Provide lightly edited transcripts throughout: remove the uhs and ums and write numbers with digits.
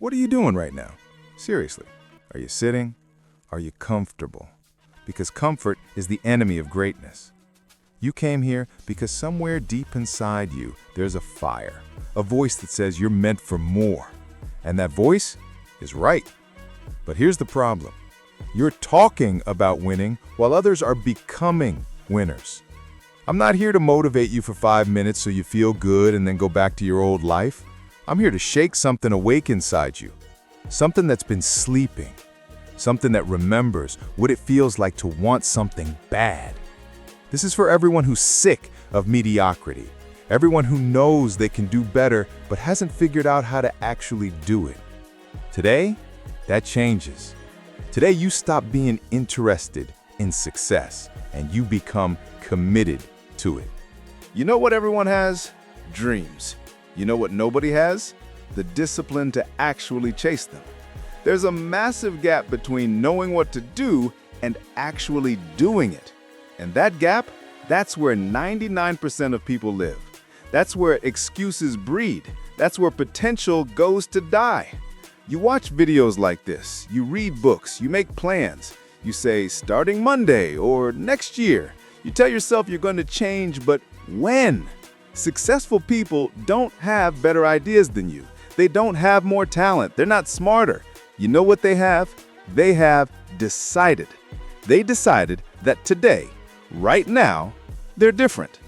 What are you doing right now? Seriously, are you sitting? Are you comfortable? Because comfort is the enemy of greatness. You came here because somewhere deep inside you, there's a fire, a voice that says you're meant for more. And that voice is right. But here's the problem. You're talking about winning while others are becoming winners. I'm not here to motivate you for 5 minutes so you feel good and then go back to your old life. I'm here to shake something awake inside you, something that's been sleeping, something that remembers what it feels like to want something bad. This is for everyone who's sick of mediocrity, everyone who knows they can do better but hasn't figured out how to actually do it. Today, that changes. Today, you stop being interested in success and you become committed to it. You know what everyone has? Dreams. You know what nobody has? The discipline to actually chase them. There's a massive gap between knowing what to do and actually doing it. And that gap, that's where 99% of people live. That's where excuses breed. That's where potential goes to die. You watch videos like this, you read books, you make plans. You say, starting Monday or next year. You tell yourself you're going to change, but when? Successful people don't have better ideas than you. They don't have more talent. They're not smarter. You know what they have? They have decided. They decided that today, right now, they're different.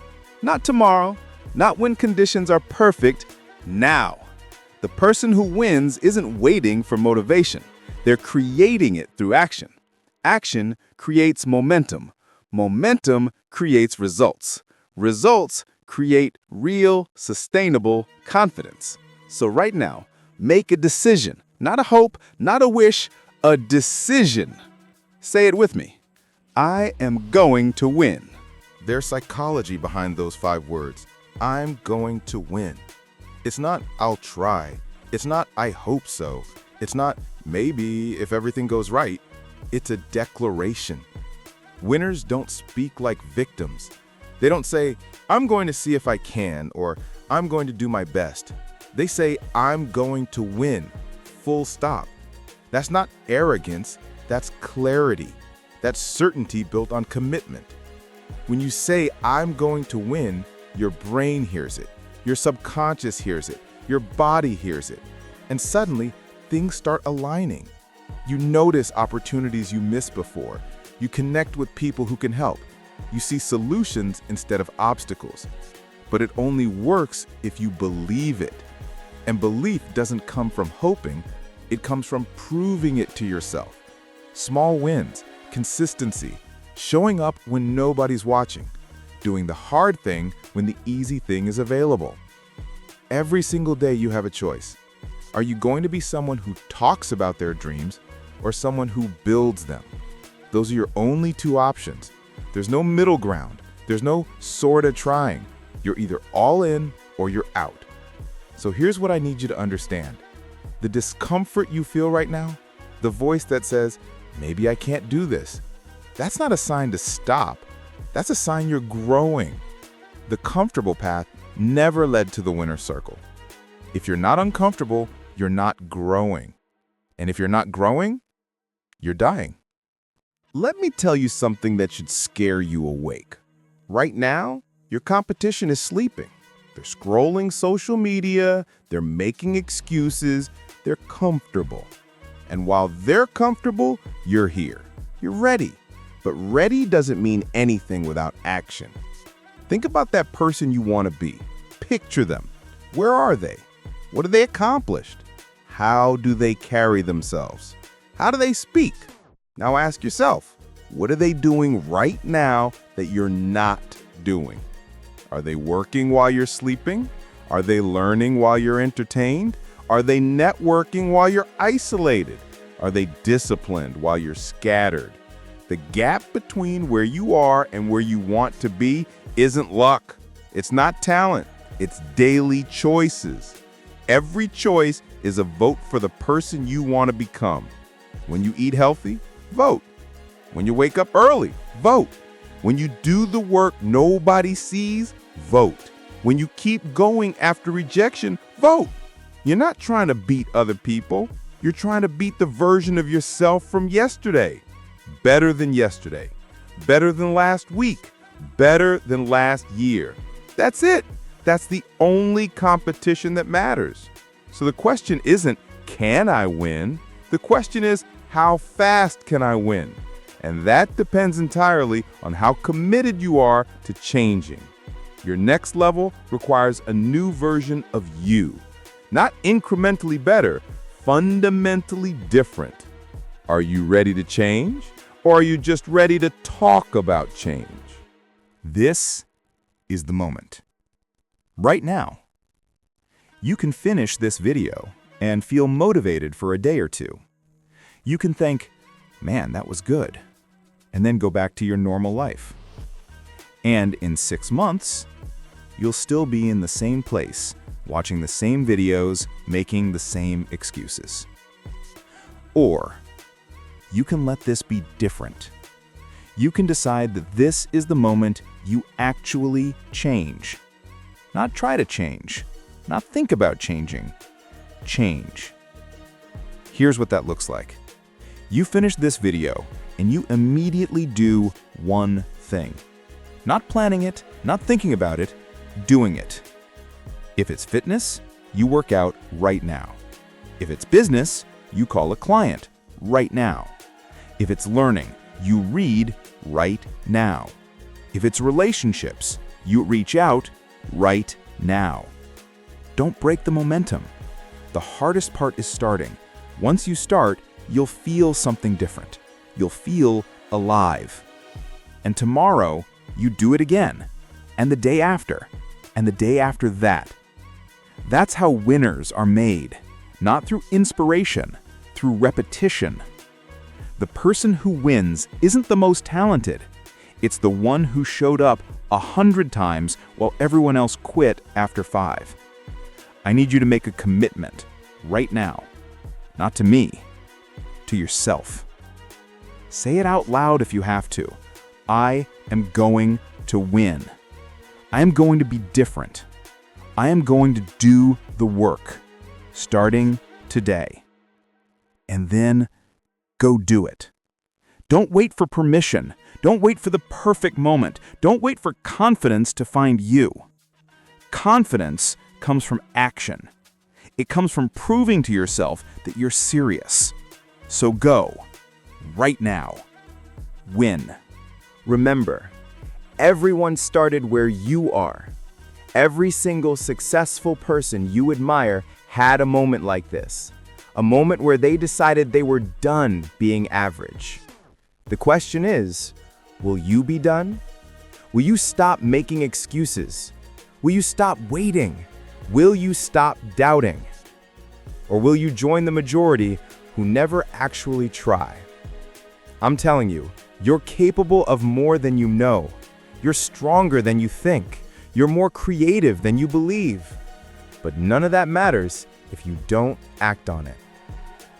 Not tomorrow, not when conditions are perfect, now. The person who wins isn't waiting for motivation. They're creating it through action. Action creates momentum. Momentum creates results. Results create real, sustainable confidence. So right now, make a decision. Not a hope, not a wish, a decision. Say it with me. I am going to win. There's psychology behind those 5 words. I'm going to win. It's not I'll try. It's not I hope so. It's not maybe if everything goes right. It's a declaration. Winners don't speak like victims. They don't say, I'm going to see if I can, or I'm going to do my best. They say, I'm going to win. Full stop. That's not arrogance, that's clarity. That's certainty built on commitment. When you say, I'm going to win, your brain hears it. Your subconscious hears it. Your body hears it. And suddenly, things start aligning. You notice opportunities you missed before. You connect with people who can help. You see solutions instead of obstacles. But it only works if you believe it. And belief doesn't come from hoping, it comes from proving it to yourself. Small wins, consistency, showing up when nobody's watching, doing the hard thing when the easy thing is available. Every single day you have a choice. Are you going to be someone who talks about their dreams or someone who builds them? Those are your only 2 options. There's no middle ground. There's no sorta trying. You're either all in or you're out. So here's what I need you to understand. The discomfort you feel right now, the voice that says, maybe I can't do this, that's not a sign to stop. That's a sign you're growing. The comfortable path never led to the winner's circle. If you're not uncomfortable, you're not growing. And if you're not growing, you're dying. Let me tell you something that should scare you awake. Right now, your competition is sleeping. They're scrolling social media, they're making excuses, they're comfortable. And while they're comfortable, you're here. You're ready. But ready doesn't mean anything without action. Think about that person you want to be. Picture them. Where are they? What have they accomplished? How do they carry themselves? How do they speak? Now ask yourself, what are they doing right now that you're not doing? Are they working while you're sleeping? Are they learning while you're entertained? Are they networking while you're isolated? Are they disciplined while you're scattered? The gap between where you are and where you want to be isn't luck. It's not talent. It's daily choices. Every choice is a vote for the person you want to become. When you eat healthy, vote. When you wake up early, vote. When you do the work nobody sees, vote. When you keep going after rejection, vote. You're not trying to beat other people. You're trying to beat the version of yourself from yesterday. Better than yesterday. Better than last week. Better than last year. That's it. That's the only competition that matters. So the question isn't, can I win? The question is, how fast can I win? And that depends entirely on how committed you are to changing. Your next level requires a new version of you. Not incrementally better, fundamentally different. Are you ready to change? Or are you just ready to talk about change? This is the moment. Right now. You can finish this video and feel motivated for a day or two. You can think, man, that was good, and then go back to your normal life. And in 6 months, you'll still be in the same place, watching the same videos, making the same excuses. Or you can let this be different. You can decide that this is the moment you actually change. Not try to change, not think about changing. Change. Here's what that looks like. You finish this video and you immediately do one thing. Not planning it, not thinking about it, doing it. If it's fitness, you work out right now. If it's business, you call a client right now. If it's learning, you read right now. If it's relationships, you reach out right now. Don't break the momentum. The hardest part is starting. Once you start, you'll feel something different. You'll feel alive. And tomorrow, you do it again. And the day after. And the day after that. That's how winners are made. Not through inspiration, through repetition. The person who wins isn't the most talented. It's the one who showed up 100 times while everyone else quit after 5. I need you to make a commitment right now. Not to me, to yourself. Say it out loud if you have to. I am going to win. I am going to be different. I am going to do the work, starting today. And then go do it. Don't wait for permission. Don't wait for the perfect moment. Don't wait for confidence to find you. Confidence comes from action. It comes from proving to yourself that you're serious. So go, right now. Win. Remember, everyone started where you are. Every single successful person you admire had a moment like this. A moment where they decided they were done being average. The question is, will you be done? Will you stop making excuses? Will you stop waiting? Will you stop doubting? Or will you join the majority who never actually try? I'm telling you, you're capable of more than you know. You're stronger than you think. You're more creative than you believe. But none of that matters if you don't act on it.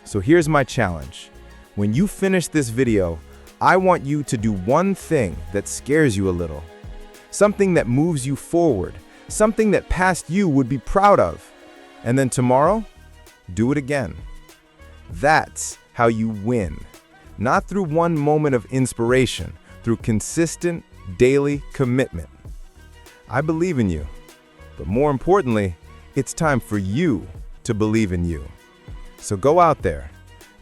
So here's my challenge. When you finish this video, I want you to do one thing that scares you a little. Something that moves you forward. Something that past you would be proud of. And then tomorrow, do it again. That's how you win. Not through one moment of inspiration, through consistent daily commitment. I believe in you, but more importantly, it's time for you to believe in you. So go out there,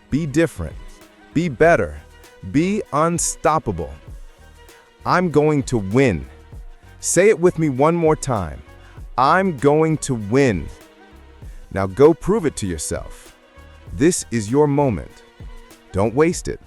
be different, be better, be unstoppable. I'm going to win. Say it with me one more time. I'm going to win. Now go prove it to yourself. This is your moment. Don't waste it.